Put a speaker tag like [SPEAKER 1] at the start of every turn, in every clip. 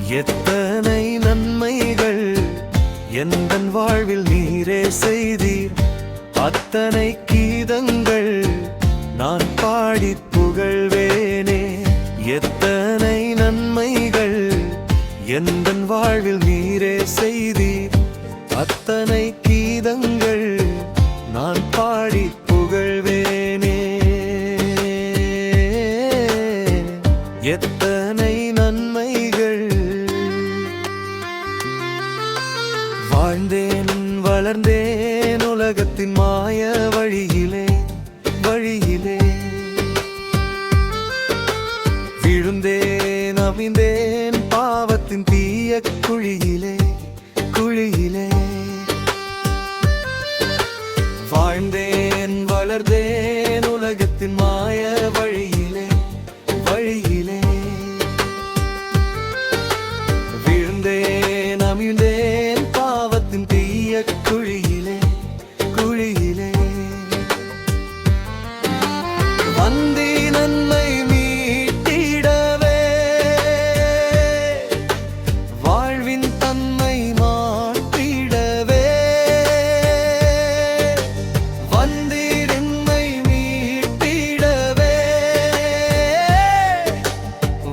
[SPEAKER 1] எத்தனை நன்மைகள் எந்தன் வாழ்வில் நீரே செய்தீர். அத்தனை கீதங்கள் நான் பாடி புகழ்வேனே. எத்தனை நன்மைகள் எந்தன் வாழ்வில் நீரே செய்தீர். அத்தனை கீதங்கள் நான் பாடி புகழ்வேனே. எத்தனை நன்மைகள். வாழ்ந்தேன் வளர்ந்தேன் உலகத்தின் மாய வழியிலே விழுந்தேன் அவிழ்ந்தேன் பாவத்தின் தீய குழியிலே. வாழ்ந்தேன் வளர்ந்தேன் உலகத்தின் மாய வழியிலே விழுந்தேன் அமிழ்ந்தேன் பாவத்தின் தீய குழியிலே. வந்தி நன்மை மீட்டிடவே வாழ்வின் தன்மை மாற்றிடவே. வந்தி நன்மை மீட்டிடவே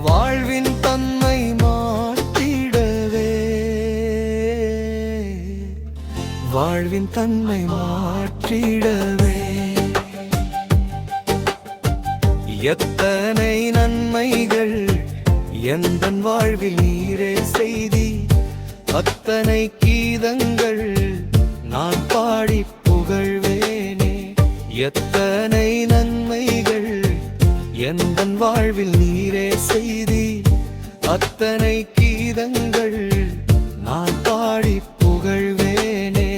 [SPEAKER 1] வாழ்வின் தன்மை மாற்றிடவே. வாழ்வின் தன்மை மாற்றிடவே. எத்தனை நன்மைகள் எந்தன் வாழ்வில் நீரே செய்தி. அத்தனை கீதங்கள் நான் பாடி புகழ்வேனே. எத்தனை நன்மைகள் எந்தன் வாழ்வில் நீரே செய்தி. அத்தனை கீதங்கள் நான் பாடி புகழ்வேனே.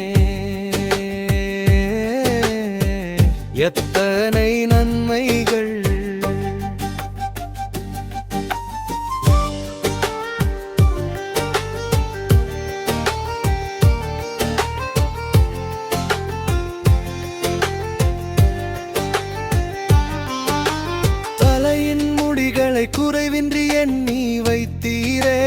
[SPEAKER 1] எத்தனை நன்மைகள். குறைவின்றி எண்ணி வைத்தீரே.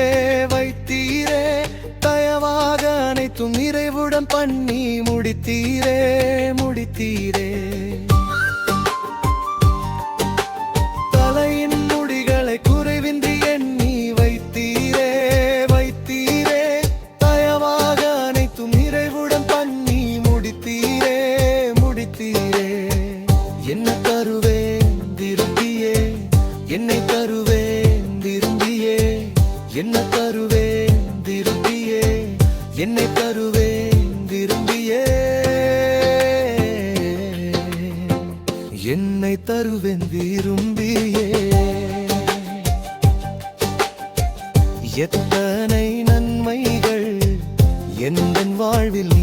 [SPEAKER 1] தயவாக அனைத்தும் நிறைவுடன் பண்ணி முடித்தீரே. தலையின் முடிகளை குறைவின்றி எண்ணி வைத்தீரே. தயவாக அனைத்தும் நிறைவுடன் பண்ணி முடித்தீரே. என்ன தருவேன் திரும்பியே. என்னை தருவேன் திரும்பியே. என்ன தருவேன் திரும்பியே. என்னை தருவேன் திரும்பியே. என்னை தருவேன் திரும்பியே. எத்தனை நன்மைகள் எந்தன் வாழ்வில்